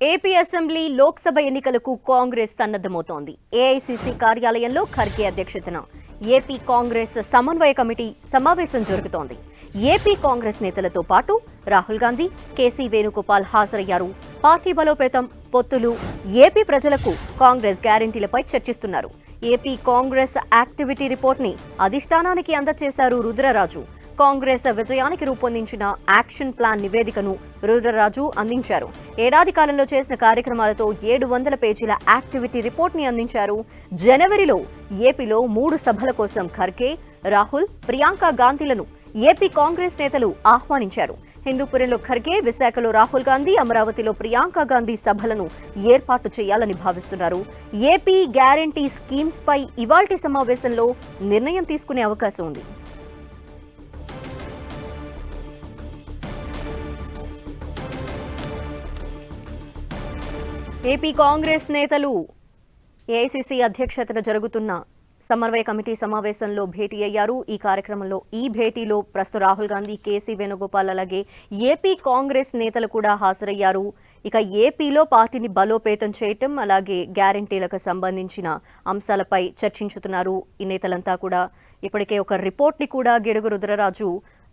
AP assembly Lok Sabha ఎన్నికలకు Congress సన్నద్దమవుతోంది. AICC కార్యాలయంలో ఖర్గే అధ్యక్షతన ఏపీ కాంగ్రెస్ సమన్వయ కమిటీ సమావేశం జరుగుతోంది. ఏపీ కాంగ్రెస్ నేతలతో పాటు రాహుల్ గాంధీ, కేసీ వేణుగోపాల్ హాజరయ్యారు. పార్టీ బలోపేతం, పొత్తులు, ఏపీ ప్రజలకు కాంగ్రెస్ గ్యారెంటీలపై చర్చిస్తున్నారు. ఏపీ కాంగ్రెస్ యాక్టివిటీ రిపోర్ట్ని అధిష్టానానికి అందజేశారు రుద్రరాజు. కాంగ్రెస్ విజయానికి రూపొందించిన యాక్షన్ ప్లాన్ నివేదికను రుద్రరాజు అందించారు. ఏడాది కాలంలో చేసిన కార్యక్రమాలతో 700 పేజీల యాక్టివిటీ రిపోర్ట్ని అందించారు. జనవరిలో ఏపీలో 3 సభల కోసం ఖర్గే, రాహుల్, ప్రియాంక గాంధీలను ఏపీ కాంగ్రెస్ నేతలు ఆహ్వానించారు. హిందూపురంలో ఖర్గే, విశాఖలో రాహుల్ గాంధీ, అమరావతిలో ప్రియాంక గాంధీ సభలను ఏర్పాటు చేయాలని భావిస్తున్నారు. ఏపీ గ్యారంటీ స్కీమ్స్ పై ఇవాల్టి సమావేశంలో నిర్ణయం తీసుకునే అవకాశం ఉంది. ఏపీ కాంగ్రెస్ నేతలు ఏఐసీసీ అధ్యక్షతన జరుగుతున్న సమన్వయ కమిటీ సమావేశంలో భేటీ అయ్యారు. ఈ భేటీలో ప్రస్తుత రాహుల్ గాంధీ, కేసీ వేణుగోపాల్ అలాగే ఏపీ కాంగ్రెస్ నేతలు కూడా హాజరయ్యారు. ఇక ఏపీలో పార్టీని బలోపేతం చేయటం అలాగే గ్యారంటీలకు సంబంధించిన అంశాలపై చర్చించుతున్నారు. ఈ నేతలంతా కూడా ఇప్పటికే ఒక రిపోర్ట్ని కూడా గిడుగు రుద్రరాజు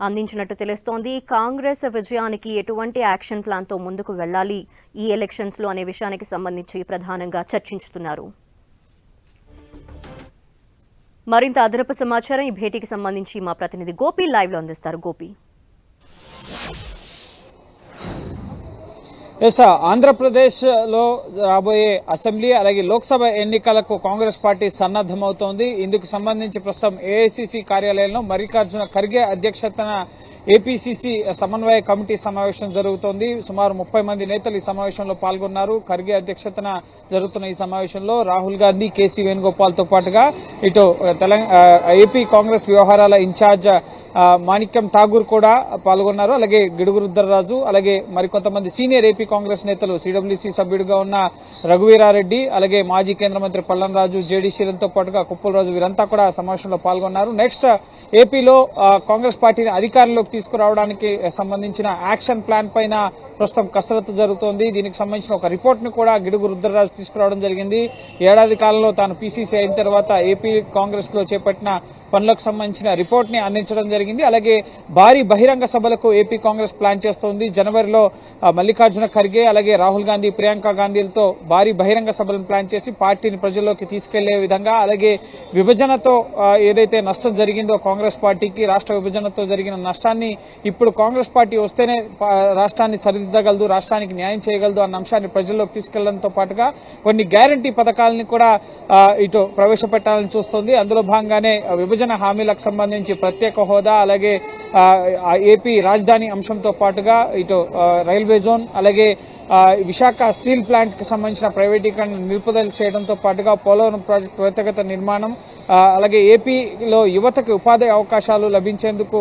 అందించినట్టు తెలుస్తోంది. కాంగ్రెస్ విజయానికి ఎటువంటి యాక్షన్ ప్లాన్తో ముందుకు వెళ్లాలి ఈ ఎలక్షన్స్లో అనే విషయానికి సంబంధించి ప్రధానంగా చర్చించుతున్నారు. మరింత అదనపు సమాచారం ఈ భేటీకి సంబంధించి మా ప్రతినిధి గోపి లైవ్ లో అందిస్తారు. గోపి, ఆంధ్రప్రదేశ్ లో రాబోయే అసెంబ్లీ అలాగే లోక్సభ ఎన్నికలకు కాంగ్రెస్ పార్టీ సన్నద్దమవుతోంది. ఇందుకు సంబంధించి ప్రస్తుతం ఏఐసీసీ కార్యాలయంలో మల్లికార్జున ఖర్గే అధ్యక్షతన ఏపీసీసీ సమన్వయ కమిటీ సమావేశం జరుగుతోంది. సుమారు 30 మంది నేతలు ఈ సమావేశంలో పాల్గొన్నారు. ఖర్గే అధ్యక్షతన జరుగుతున్న ఈ సమావేశంలో రాహుల్ గాంధీ, కేసీ వేణుగోపాల్ తో పాటుగా ఇటు ఏపీ కాంగ్రెస్ వ్యవహారాల ఇన్ఛార్జ్ మాణిక్యం ఠాగూర్ కూడా పాల్గొన్నారు. అలాగే గిడుగు రుద్రరాజు, అలాగే మరికొంతమంది సీనియర్ ఏపీ కాంగ్రెస్ నేతలు, సిడబ్ల్యూసీ సభ్యుడిగా ఉన్న రఘువీరారెడ్డి, అలాగే మాజీ కేంద్ర మంత్రి పల్లం రాజు, జేడీసీలతో పాటుగా కుప్పలరాజు వీరంతా కూడా సమావేశంలో పాల్గొన్నారు. నెక్స్ట్ ఏపీలో కాంగ్రెస్ పార్టీని అధికారంలోకి తీసుకురావడానికి సంబంధించిన యాక్షన్ ప్లాన్ పైన ప్రస్తుతం కసరత్తు జరుగుతోంది. దీనికి సంబంధించిన ఒక రిపోర్ట్ ని కూడా గిడుగు రుద్రరాజు తీసుకురావడం జరిగింది. ఏడాది కాలంలో తాను పీసీసీ అయిన తర్వాత ఏపీ కాంగ్రెస్ లో చేపట్టిన పనులకు సంబంధించిన రిపోర్ట్ ని అందించడం జరిగింది. అలాగే భారీ బహిరంగ సభలకు ఏపీ కాంగ్రెస్ ప్లాన్ చేస్తోంది. జనవరిలో మల్లికార్జున ఖర్గే, అలాగే రాహుల్ గాంధీ, ప్రియాంక గాంధీలతో భారీ బహిరంగ సభలను ప్లాన్ చేసి పార్టీని ప్రజల్లోకి తీసుకెళ్లే విధంగా, అలాగే విభజనతో ఏదైతే నష్టం జరిగిందో కాంగ్రెస్ పార్టీకి, రాష్ట్ర విభజనతో జరిగిన నష్టాన్ని ఇప్పుడు కాంగ్రెస్ పార్టీ వస్తేనే రాష్ట్రాన్ని సరిదిద్దగలదు, రాష్ట్రానికి న్యాయం చేయగలదు అన్న అంశాన్ని ప్రజల్లోకి తీసుకెళ్లడంతో పాటుగా కొన్ని గ్యారంటీ పథకాలని కూడా ఇటు ప్రవేశపెట్టాలని చూస్తోంది. అందులో భాగంగానే విభజన హామీలకు సంబంధించి ప్రత్యేక హోదా, అలాగే ఏపీ రాజధాని అంశంతో పాటుగా ఇటు రైల్వే జోన్, అలాగే విశాఖ స్టీల్ ప్లాంట్ కి సంబంధించిన ప్రైవేటీకరణ నిలుపుదల చేయడంతో పాటుగా పోలవరం ప్రాజెక్టు త్వరితగత నిర్మాణం, అలాగే ఏపీలో యువతకు ఉపాధి అవకాశాలు లభించేందుకు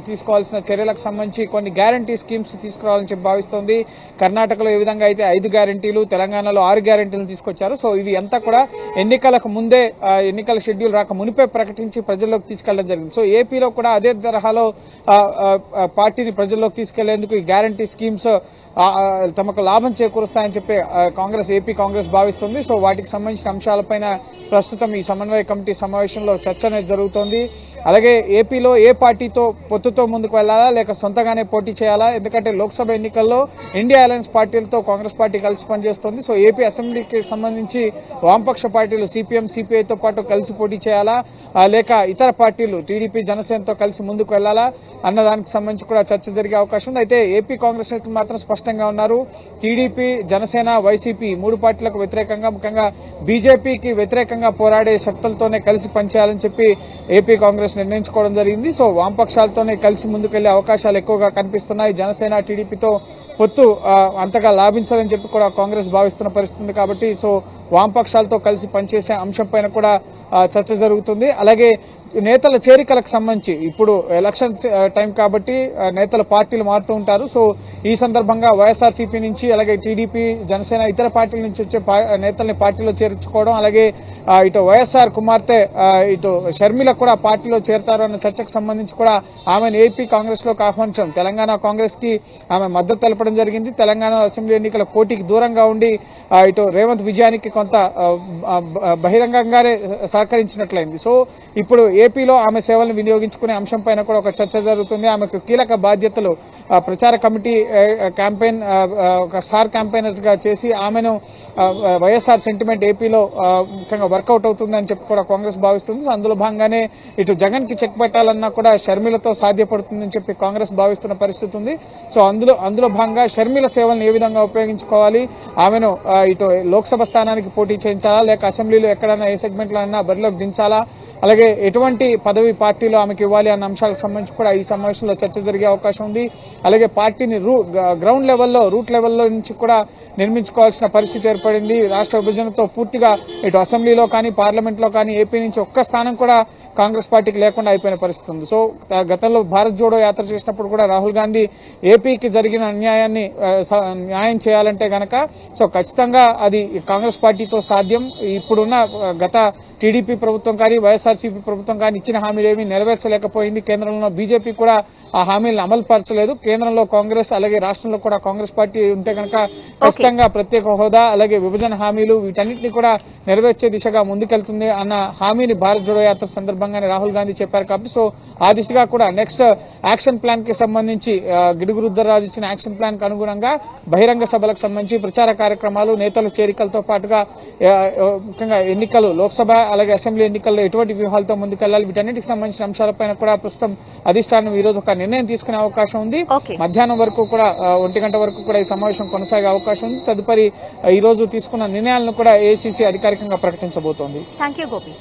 తీసుకోవాల్సిన చర్యలకు సంబంధించి కొన్ని గ్యారంటీ స్కీమ్స్ తీసుకురావాలని చెప్పి భావిస్తోంది. కర్ణాటకలో ఏ విధంగా అయితే 5 గ్యారంటీలు, తెలంగాణలో 6 గ్యారంటీలు తీసుకొచ్చారు. సో ఇవి అంతా కూడా ఎన్నికలకు ముందే, ఎన్నికల షెడ్యూల్ రాక మునిపే ప్రకటించి ప్రజల్లోకి తీసుకెళ్లడం జరిగింది. సో ఏపీలో కూడా అదే తరహాలో పార్టీని ప్రజల్లోకి తీసుకెళ్లేందుకు ఈ గ్యారంటీ స్కీమ్స్ తమకు లాభం చేకూరుస్తాయని చెప్పి ఏపీ కాంగ్రెస్ భావిస్తుంది. సో వాటికి సంబంధించిన అంశాలపైన ప్రస్తుతం ఈ సమన్వయ కమిటీ సమావేశంలో చర్చ అనేది జరుగుతోంది. అలాగే ఏపీలో ఏ పార్టీతో పొత్తుతో ముందుకు వెళ్లాలా, లేక సొంతగానే పోటీ చేయాలా? ఎందుకంటే లోక్సభ ఎన్నికల్లో ఇండియా అలయన్స్ పార్టీలతో కాంగ్రెస్ పార్టీ కలిసి పనిచేస్తోంది. సో ఏపీ అసెంబ్లీకి సంబంధించి వామపక్ష పార్టీలు సిపిఎం, సిపిఐతో పాటు కలిసి పోటీ చేయాలా, లేక ఇతర పార్టీలు టీడీపీ, జనసేనతో కలిసి ముందుకు వెళ్లాలా అన్న దానికి సంబంధించి కూడా చర్చ జరిగే అవకాశం ఉంది. అయితే ఏపీ కాంగ్రెస్ నేతలు మాత్రం స్పష్టంగా ఉన్నారు. టీడీపీ, జనసేన, వైసీపీ 3 పార్టీలకు వ్యతిరేకంగా, ముఖ్యంగా బీజేపీకి వ్యతిరేకంగా పోరాడే శక్తులతోనే కలిసి పనిచేయాలని చెప్పి ఏపీ కాంగ్రెస్ నిర్ణయించుకోవడం జరిగింది. సో వామపక్షాలతోనే కలిసి ముందుకెళ్లే అవకాశాలు ఎక్కువగా కనిపిస్తున్నాయి. జనసేన, టీడీపీతో పొత్తు అంతగా లాభించదని చెప్పి కూడా కాంగ్రెస్ భావిస్తున్న పరిస్థితి కాబట్టి సో వామపక్షాలతో కలిసి పనిచేసే అంశం పైన కూడా చర్చ జరుగుతుంది. అలాగే నేతల చేరికలకు సంబంధించి ఇప్పుడు ఎలక్షన్ టైం కాబట్టి నేతల పార్టీలు మారుతూ ఉంటారు. సో ఈ సందర్భంగా వైఎస్ఆర్సీపీ నుంచి అలాగే టీడీపీ, జనసేన ఇతర పార్టీల నుంచి వచ్చే నేతల్ని పార్టీలో చేర్చుకోవడం, అలాగే ఇటు వైఎస్ఆర్ కుమార్తె ఇటు షర్మిల కూడా పార్టీలో చేరతారు అన్న చర్చకు సంబంధించి కూడా ఆమెను ఏపీ కాంగ్రెస్ లోకి ఆహ్వానించడం, తెలంగాణ కాంగ్రెస్ కి ఆమె మద్దతు తెలపడం జరిగింది. తెలంగాణ అసెంబ్లీ ఎన్నికల పోటీకి దూరంగా ఉండి ఇటు రేవంత్ విజయానికి కొంత బహిరంగంగానే సహకరించినట్లయింది. సో ఇప్పుడు ఏపీలో ఆమె సేవలను వినియోగించుకునే అంశం పైన కూడా ఒక చర్చ జరుగుతుంది. ఆమెకు కీలక బాధ్యతలు ప్రచార కమిటీ క్యాంపెయిన్ ఒక స్టార్ క్యాంపెయినర్ గా చేసి ఆమెను వైఎస్ఆర్ సెంటిమెంట్ ఏపీలో ముఖ్యంగా వర్కౌట్ అవుతుందని చెప్పి కూడా కాంగ్రెస్ భావిస్తుంది. సో అందులో భాగంగానే ఇటు జగన్ కి చెక్ పెట్టాలన్నా కూడా షర్మిలతో సాధ్యపడుతుందని చెప్పి కాంగ్రెస్ భావిస్తున్న పరిస్థితి ఉంది. సో అందులో భాగంగా షర్మిల సేవలను ఏ విధంగా ఉపయోగించుకోవాలి, ఆమెను ఇటు లోక్సభ స్థానానికి పోటీ చేయించాలా, లేక అసెంబ్లీలో ఎక్కడైనా ఏ సెగ్మెంట్ లో అయినా బరిలోకి దించాలా, అలాగే ఎటువంటి పదవి పార్టీలో ఆమెకు ఇవ్వాలి అన్న అంశాలకు సంబంధించి కూడా ఈ సమావేశంలో చర్చ జరిగే అవకాశం ఉంది. అలాగే పార్టీని గ్రౌండ్ లెవెల్లో, రూట్ లెవెల్లో నుంచి కూడా నిర్మించుకోవాల్సిన పరిస్థితి ఏర్పడింది. రాష్ట్ర విభజనతో పూర్తిగా ఇటు అసెంబ్లీలో కానీ పార్లమెంట్ లో కానీ ఏపీ నుంచి ఒక్క స్థానం కూడా కాంగ్రెస్ పార్టీకి లేకుండా అయిపోయిన పరిస్థితి ఉంది. సో గతంలో భారత్ జోడో యాత్ర చేసినప్పుడు కూడా రాహుల్ గాంధీ ఏపీకి జరిగిన అన్యాయాన్ని న్యాయం చేయాలంటే గనక సో ఖచ్చితంగా అది కాంగ్రెస్ పార్టీతో సాధ్యం. ఇప్పుడున్న గత టీడీపీ ప్రభుత్వం కానీ వైఎస్ఆర్సీపీ ప్రభుత్వం కానీ ఇచ్చిన హామీలు ఏమీ నెరవేర్చలేకపోయింది. కేంద్రంలో బీజేపీ కూడా ఆ హామీలను అమలు పరచలేదు. కేంద్రంలో కాంగ్రెస్ అలాగే రాష్ట్రంలో కూడా కాంగ్రెస్ పార్టీ ఉంటే కనుక ఖచ్చితంగా ప్రత్యేక హోదా అలాగే విభజన హామీలు వీటన్నిటిని కూడా నెరవేర్చే దిశగా ముందుకెళ్తుంది అన్న హామీని భారత్ జోడో యాత్ర సందర్భంగానే రాహుల్ గాంధీ చెప్పారు. కాబట్టి సో ఆ దిశగా కూడా నెక్స్ట్ యాక్షన్ ప్లాన్ కి సంబంధించి గిడుగు రుద్రరాజు ఇచ్చిన యాక్షన్ ప్లాన్ కు అనుగుణంగా బహిరంగ సభలకు సంబంధించి ప్రచార కార్యక్రమాలు, నేతల చేరికలతో పాటుగా ముఖ్యంగా ఎన్నికలు, లోక్సభ అలాగే అసెంబ్లీ ఎన్నికల్లో ఎటువంటి వ్యూహాలతో ముందుకెళ్లాలి, వీటన్నిటికి సంబంధించిన అంశాలపైన కూడా ప్రస్తుతం అధిష్టానం ఈ రోజు ఒక నిర్ణయం తీసుకునే అవకాశం ఉంది. మధ్యాహ్నం వరకు కూడా 1 గంట వరకు కూడా ఈ సమావేశం కొనసాగే అవకాశం ఉంది. తదుపరి ఈ రోజు తీసుకున్న నిర్ణయాలను కూడా ఏఐసీసీ అధికారికంగా ప్రకటించబోతోంది. థాంక్యూ గోపి.